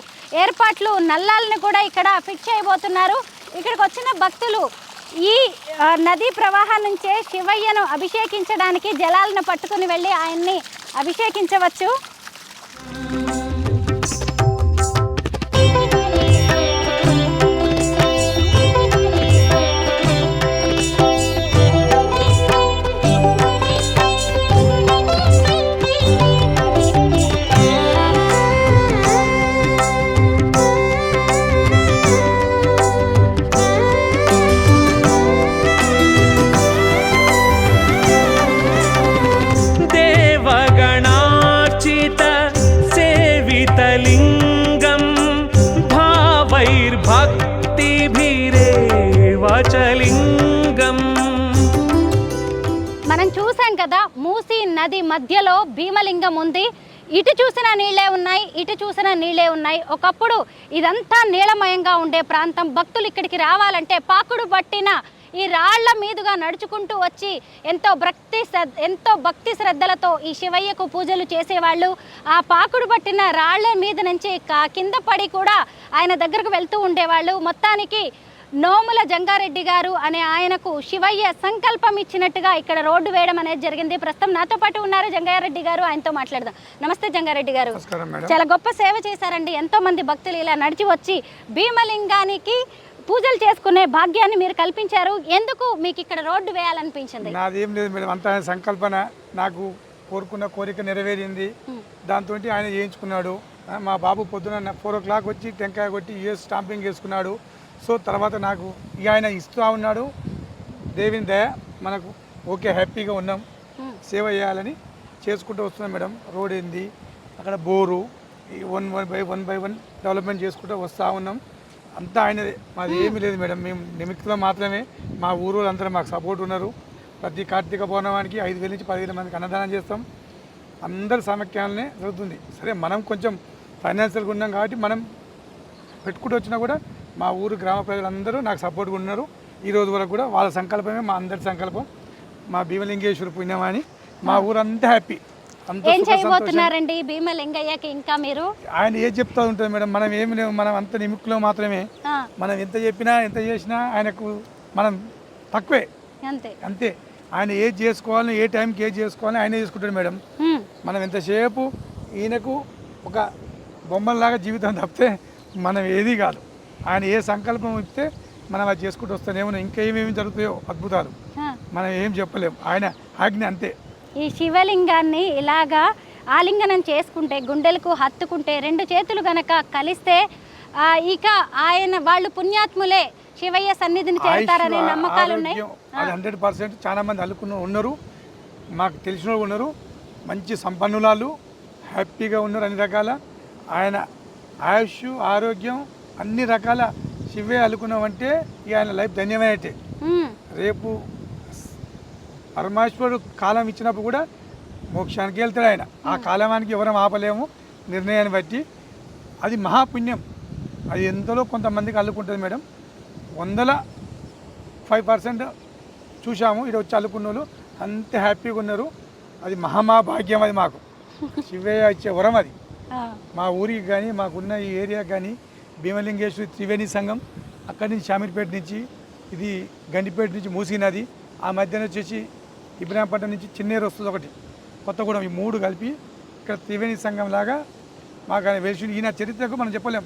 ఏర్పాట్లు, నల్లాలను కూడా ఇక్కడ ఫిట్ చేయబోతున్నారు. ఇక్కడికి వచ్చిన భక్తులు ఈ నదీ ప్రవాహం నుంచే శివయ్యను అభిషేకించడానికి జలాలను పట్టుకుని వెళ్ళి ఆయన్ని అభిషేకించవచ్చు. సేవితలింగం భావైర్భక్తిభిరేవచలింగం. మనం చూసాం కదా, మూసీ నది మధ్యలో భీమలింగం ఉంది. ఇటు చూసిన నీళ్ళే ఉన్నాయి, ఇటు చూసిన నీళ్ళే ఉన్నాయి. ఒకప్పుడు ఇదంతా నీలమయంగా ఉండే ప్రాంతం. భక్తులు ఇక్కడికి రావాలంటే పాకుడు పట్టిన ఈ రాళ్ల మీదుగా నడుచుకుంటూ వచ్చి ఎంతో భక్తి శ్రద్ధలతో ఈ శివయ్యకు పూజలు చేసేవాళ్ళు. ఆ పాకుడు పట్టిన రాళ్ల మీద నుంచి కింద పడి కూడా ఆయన దగ్గరకు వెళ్తూ ఉండేవాళ్ళు. మొత్తానికి నోముల జంగారెడ్డి గారు అనే ఆయనకు శివయ్య సంకల్పం ఇచ్చినట్టుగా ఇక్కడ రోడ్డు వేయడం అనేది జరిగింది. ప్రస్తుతం నాతో పాటు ఉన్నారు జంగారెడ్డి గారు, ఆయనతో మాట్లాడదాం. నమస్తే జంగారెడ్డి గారు. చాలా గొప్ప సేవ చేశారండి. ఎంతో మంది భక్తులు ఇలా నడిచి వచ్చి భీమలింగానికి పూజలు చేసుకునే భాగ్యాన్ని మీరు కల్పించారు. ఎందుకు మీకు ఇక్కడ రోడ్డు వేయాలనిపించింది? నాదేం లేదు మేడం, అంత ఆయన సంకల్పన. నాకు కోరుకున్న కోరిక నెరవేరింది. దాంతో ఆయన చేయించుకున్నాడు. మా బాబు పొద్దున 4 o'clock వచ్చి టెంకాయ కొట్టి యూఎస్ స్టాంపింగ్ చేసుకున్నాడు. సో తర్వాత నాకు ఇక ఆయన ఇస్తూ ఉన్నాడు. దేవుని దయ మనకు ఓకే, హ్యాపీగా ఉన్నాం. సేవ చేయాలని చేసుకుంటూ వస్తున్నాం మేడం. రోడ్ ఏంది, అక్కడ బోరు, ఈ 1 by 1 డెవలప్మెంట్ చేసుకుంటూ వస్తూ ఉన్నాం. అంతా ఆయనదే, మాది ఏమీ లేదు మేడం. మేము నిమిత్తంలో మాత్రమే. మా ఊరు అందరూ మాకు సపోర్ట్ ఉన్నారు. ప్రతి కార్తీక పౌర్ణమానికి 5,000 నుంచి 10,000 మందికి అన్నదానం చేస్తాం. అందరి సమఖ్యాలనే జరుగుతుంది. సరే మనం కొంచెం ఫైనాన్షియల్గా ఉన్నాం కాబట్టి మనం పెట్టుకుంటూ వచ్చినా కూడా మా ఊరు గ్రామ ప్రజలందరూ నాకు సపోర్ట్గా ఉన్నారు. ఈ రోజు వరకు కూడా వాళ్ళ సంకల్పమే మా అందరి సంకల్పం. మా భీమలింగేశ్వర పుణ్యమాని మా ఊరంతా హ్యాపీ. ఏం చేయబోతున్నారండి భీమలింగయ్యకి ఇంకా మీరు? ఆయన ఏం చెప్తా ఉంటుంది మేడం, మనం ఏమి లేవు, మనం అంత నిమిక్కులో మాత్రమే. మనం ఎంత చెప్పినా ఎంత చేసినా ఆయనకు మనం తక్కువే, అంతే. ఆయన ఏది చేసుకోవాలని, ఏ టైంకి ఏది చేసుకోవాలని ఆయన చేసుకుంటాడు మేడం. మనం ఎంతసేపు ఈయనకు ఒక బొమ్మల్లాగా జీవితం తప్పితే మనం ఏది కాదు. ఆయన ఏ సంకల్పం ఇస్తే మనం అది చేసుకుంటూ వస్తానే ఉన్నాం. ఇంకా ఏమేమి జరుగుతాయో అద్భుతాలు మనం ఏం చెప్పలేము, ఆయన ఆజ్ఞ అంతే. ఈ శివలింగాన్ని ఇలాగా ఆలింగనం చేసుకుంటే, గుండెలకు హత్తుకుంటే, 2 చేతులు గనక కలిస్తే ఇక ఆయన వాళ్ళు పుణ్యాత్ములే శివయ్య సన్నిధిని చేస్తారనే నమ్మకాలు ఉన్నాయి. అది 100% చాలా మంది అల్లుకున్న ఉన్నారు, మాకు తెలిసిన ఉన్నారు, మంచి సంపన్నులాలు, హ్యాపీగా ఉన్నారు. అన్ని రకాల ఆయన ఆయుష్, ఆరోగ్యం అన్ని రకాల శివయ్య అల్లుకున్నామంటే ఇక ఆయన లైఫ్ ధన్యమైనట్టే. రేపు పరమేశ్వరుడు కాలం ఇచ్చినప్పుడు కూడా మోక్షానికి వెళ్తాడు ఆయన. ఆ కాలానికి ఎవరం ఆపలేము నిర్ణయాన్ని బట్టి. అది మహాపుణ్యం. అది ఎంతలో కొంతమందికి అల్లుకుంటుంది మేడం. 105% చూసాము ఇక్కడ వచ్చి అల్లుకున్న వాళ్ళు అంత హ్యాపీగా ఉన్నారు. అది మహాభాగ్యం. అది మాకు శివయ్య ఇచ్చే వరం అది. మా ఊరికి కానీ మాకున్న ఈ ఏరియాకి కానీ భీమలింగేశ్వరి త్రివేణి సంఘం, అక్కడి నుంచి షామీర్పేట నుంచి, ఇది గండిపేట నుంచి మూసీ నది, ఆ మధ్యన వచ్చేసి ఇబ్రాహీంపట్నం నుంచి చిన్నేరు వస్తుంది ఒకటి, కొత్తగూడెం, ఈ 3 కలిపి ఇక్కడ త్రివేణి సంఘం లాగా మాకు ఆయన వెలిసి. ఈయన చరిత్రకు మనం చెప్పలేం,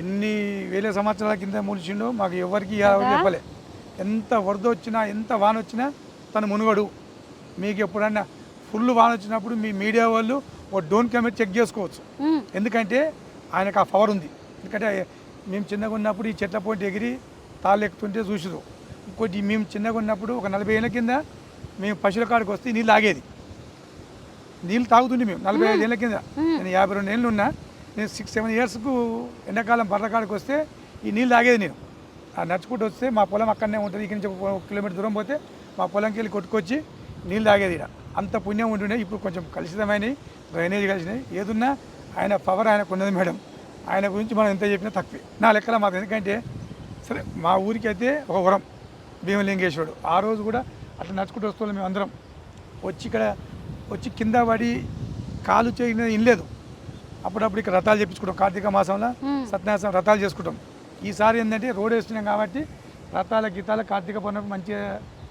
ఎన్ని వేల సంవత్సరాల కింద మూలిచిండో మాకు ఎవరికి చెప్పలే. ఎంత వరద వచ్చినా, ఎంత వాన వచ్చినా తను మునుగడు. మీకు ఎప్పుడన్నా ఫుల్ వాన వచ్చినప్పుడు మీ మీడియా వాళ్ళు ఓ డ్రోన్ కెమెరా చెక్ చేసుకోవచ్చు. ఎందుకంటే ఆయనకు ఆ పవర్ ఉంది. ఎందుకంటే మేము చిన్నగా ఉన్నప్పుడు ఈ చెట్ల పోటీ ఎగిరి తాళ్ళు ఎక్కుతుంటే చూసిరు. ఇంకోటి మేము చిన్నగా ఉన్నప్పుడు ఒక 40 ఏళ్ళ కింద మేము పశువుల కాడికి వస్తే నీళ్ళు ఆగేది, నీళ్ళు తాగుతుండే మేము 45 ఏళ్ళ కింద. నేను 52 ఏళ్ళు ఉన్నా. నేను 6-7 ఇయర్స్కు ఎండాకాలం బర్ర కాడికి వస్తే ఈ నీళ్ళు తాగేది నేను. నడుచుకుంటూ వస్తే మా పొలం అక్కడనే ఉంటుంది. ఇక్కడి నుంచి 1 కిలోమీటర్ దూరం పోతే మా పొలంకి వెళ్ళి కొట్టుకొచ్చి నీళ్ళు తాగేది. ఇక్కడ అంత పుణ్యం ఉంటుండే. ఇప్పుడు కొంచెం కలుషితమైనవి, డ్రైనేజ్ కలిసినాయి. ఏదున్నా ఆయన పవర్ ఆయనకు ఉన్నది మేడం. ఆయన గురించి మనం ఎంత చెప్పినా తక్కువే నా లెక్కల మాత్రం. ఎందుకంటే సరే మా ఊరికి అయితే ఒక వరం భీమలింగేశ్వరుడు. ఆ రోజు కూడా అట్లా నడుచుకుంటూ వస్తున్నాం మేము అందరం. వచ్చి ఇక్కడ వచ్చి కింద పడి కాలు చేయని ఇనలేదు. అప్పుడప్పుడు ఇక్కడ రథాలు చేపించుకుంటాం. కార్తీక మాసంలో సత్యనారాయణ రథాలు చేసుకుంటాం. ఈసారి ఏంటంటే రోడ్ వేస్తున్నాం కాబట్టి రథాల గీతాల కార్తీక పౌర్ణమికి మంచిగా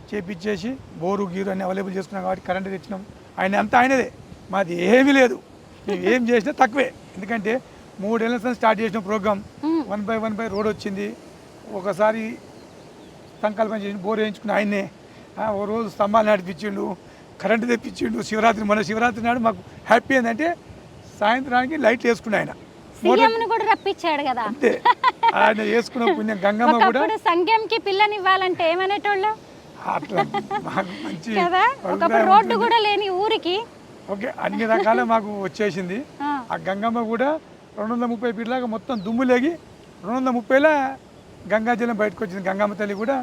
చేపించేసి బోరు గీరు అన్ని అవైలబుల్ చేసుకున్నాం కాబట్టి కరెంటు తెచ్చినాం. ఆయన అంతా ఆయనదే, మాది ఏమీ లేదు. మేము ఏం చేసినా తక్కువే. ఎందుకంటే 3 ఏళ్ళ స్టార్ట్ చేసిన ప్రోగ్రామ్ 1 by 1 రోడ్ వచ్చింది. ఒకసారి సంకల్పం చేసి బోర్ వేయించుకుని ఆయన్నే. ఓ రోజు స్తంభాలు నడిపించిండు, కరెంటు తెప్పించిండు. శివరాత్రి, మన శివరాత్రి నాడు మాకు హ్యాపీ ఏంటంటే సాయంత్రానికి లైట్లు వేసుకుని ఆయన కూడా రప్పించాడు కదా. అంతే, ఆయన వేసుకున్న పుణ్యం. గంగమ్మ కూడా సంఘంకి పిల్లనివ్వాలంటే ఏమనేటోళ్ళు అట్లా మాకు మంచి రోడ్డు కూడా లేని ఊరికి ఓకే అన్ని రకాల మాకు వచ్చేసింది. ఆ గంగమ్మ కూడా 230 ఫీట్లాగా మొత్తం దుమ్ము లేగి 230ల గంగాజలం బయటకు వచ్చింది. గంగమ్మ తల్లి కూడా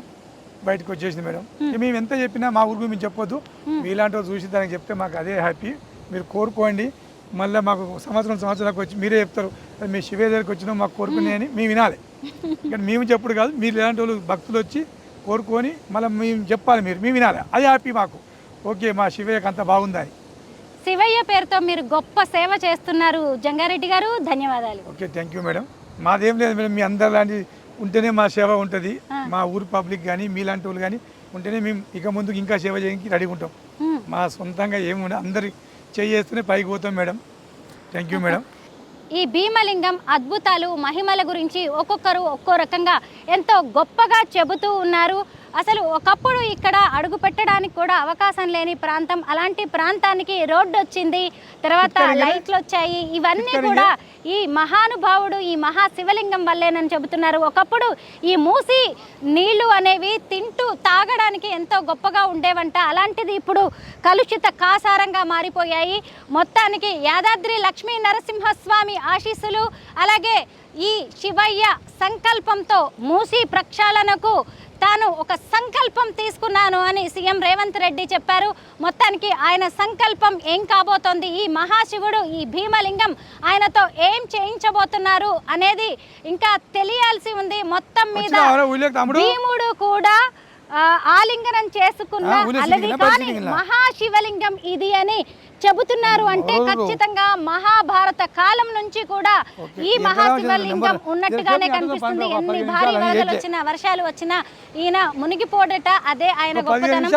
బయటకు వచ్చేసింది మేడం. మేము ఎంత చెప్పినా మా ఊరికి మేము చెప్పొద్దు. మీలాంటి వాళ్ళు చూసి దానికి చెప్తే మాకు అదే హ్యాపీ. మీరు కోరుకోండి. మళ్ళీ మాకు సంవత్సరాలకు వచ్చి మీరే చెప్తారు మీ శివయ్య దగ్గరికి వచ్చినా మాకు కోరుకునే అని మేము వినాలి. ఇక్కడ మేము చెప్పుడు కాదు, మీరు ఇలాంటి వాళ్ళు భక్తులు వచ్చి కోరుకొని మళ్ళీ మేము చెప్పాలి, మేము వినాలి. అది హ్యాపీ మాకు. ఓకే, మా శివయ్యకి అంత బాగుందని. శివయ్య పేరుతో మీరు గొప్ప సేవ చేస్తున్నారు జంగారెడ్డి గారు, ధన్యవాదాలు. Okay, thank you madam. మాదేం లేదు మేడం, మీ అందరు లాంటి ఉంటేనే మా సేవ ఉంటుంది. మా ఊరు పబ్లిక్ కానీ మీలాంటి వాళ్ళు కానీ ఉంటేనే మేము ఇక ముందుకు ఇంకా సేవ చేయడానికి రెడీగా ఉంటాం. మా సొంతంగా ఏముండే అందరు చేస్తూనే పైకి పోతాం మేడం. Thank you madam. ఈ భీమలింగం అద్భుతాలు మహిమల గురించి ఒక్కొక్కరు ఒక్కో రకంగా ఎంతో గొప్పగా చెబుతూ ఉన్నారు. అసలు ఒకప్పుడు ఇక్కడ అడుగు పెట్టడానికి కూడా అవకాశం లేని ప్రాంతం, అలాంటి ప్రాంతానికి రోడ్డు వచ్చింది, తర్వాత లైట్లు వచ్చాయి. ఇవన్నీ కూడా ఈ మహానుభావుడు ఈ మహాశివలింగం వల్లేనని చెబుతున్నారు. ఒకప్పుడు ఈ మూసి నీళ్లు అనేవి తింటూ తాగడానికి ఎంతో గొప్పగా ఉండేవంట. అలాంటిది ఇప్పుడు కలుషిత కాసారంగా మారిపోయాయి. మొత్తానికి యాదాద్రి లక్ష్మీ నరసింహస్వామి ఆశీస్సులు, అలాగే ఈ శివయ్య సంకల్పంతో మూసి ప్రక్షాళనకు తాను ఒక సంకల్పం తీసుకున్నాను అని సీఎం రేవంత్ రెడ్డి చెప్పారు. మొత్తానికి ఆయన సంకల్పం ఏం కాబోతోంది, ఈ మహాశివుడు ఈ భీమలింగం ఆయనతో ఏం చేయించబోతున్నారు అనేది ఇంకా తెలియాల్సి ఉంది. మొత్తం మీద భీముడు కూడా ఆలింగనం చేసుకున్న అలాగే కానీ మహాశివలింగం ఇది అని చెబుతున్నారు. అంటే ఖచ్చితంగా మహాభారత కాలం నుంచి కూడా ఈ మహాశివలింగం ఉన్నట్టుగానే కనిపిస్తుంది. ఎన్ని భారీ వరదలు వచ్చినా వర్షాలు వచ్చినా ఈయన మునిగిపోడట, అదే ఆయన గొప్పతనం.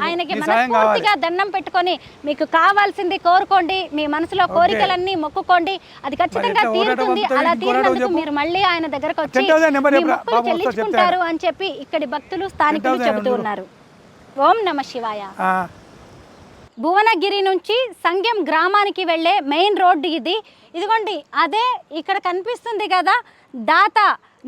ఆయనకి మనస్ఫూర్తిగా దండం పెట్టుకొని మీకు కావాల్సింది కోరుకోండి, మీ మనసులో కోరికలన్నీ మొక్కుకోండి, అది ఖచ్చితంగా తీరుతుంది. అలా తీరినందుకు మీరు మళ్ళీ ఆయన దగ్గరకు వచ్చి మీ మొక్కులు చెల్లించుకుంటారు అని చెప్పి ఇక్కడి భక్తులు స్థానికులు చెబుతూ ఉన్నారు. ఓం నమ శివాయ. భువనగిరి నుంచి సంగెం గ్రామానికి వెళ్ళే మెయిన్ రోడ్డు ఇది. ఇదిగోండి అదే ఇక్కడ కనిపిస్తుంది కదా, దాత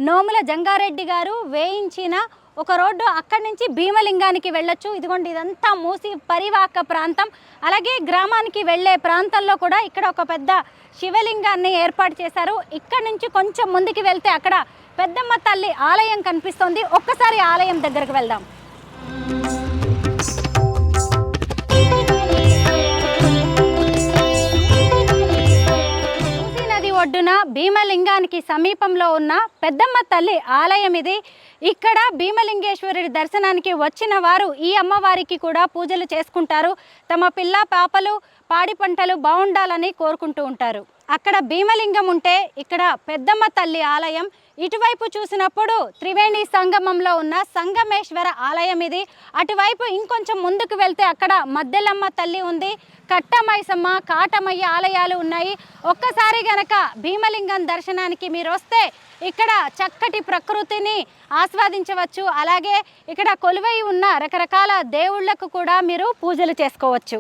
నోముల జంగారెడ్డి గారు వేయించిన ఒక రోడ్డు. అక్కడి నుంచి భీమలింగానికి వెళ్ళొచ్చు. ఇదిగోండి ఇదంతా మూసి పరివాహక ప్రాంతం. అలాగే గ్రామానికి వెళ్ళే ప్రాంతంలో కూడా ఇక్కడ ఒక పెద్ద శివలింగాన్ని ఏర్పాటు చేశారు. ఇక్కడ నుంచి కొంచెం ముందుకు వెళ్తే అక్కడ పెద్దమ్మ తల్లి ఆలయం కనిపిస్తోంది. ఒక్కసారి ఆలయం దగ్గరకు వెళ్దాం. ఒడ్డున భీమలింగానికి సమీపంలో ఉన్న పెద్దమ్మ తల్లి ఆలయం ఇది. ఇక్కడ భీమలింగేశ్వరుడి దర్శనానికి వచ్చిన వారు ఈ అమ్మవారికి కూడా పూజలు చేసుకుంటారు. తమ పిల్ల పాపలు పాడి పంటలు బాగుండాలని కోరుకుంటూ ఉంటారు. అక్కడ భీమలింగం ఉంటే ఇక్కడ పెద్దమ్మ తల్లి ఆలయం, ఇటువైపు చూసినప్పుడు త్రివేణి సంగమంలో ఉన్న సంగమేశ్వర ఆలయం ఇది. అటువైపు ఇంకొంచెం ముందుకు వెళ్తే అక్కడ మద్దెలమ్మ తల్లి ఉంది, కట్టమైసమ్మ, కాటమయ్య ఆలయాలు ఉన్నాయి. ఒక్కసారి గనక భీమలింగం దర్శనానికి మీరు వస్తే ఇక్కడ చక్కటి ప్రకృతిని ఆస్వాదించవచ్చు. అలాగే ఇక్కడ కొలువై ఉన్న రకరకాల దేవుళ్లకు కూడా మీరు పూజలు చేసుకోవచ్చు.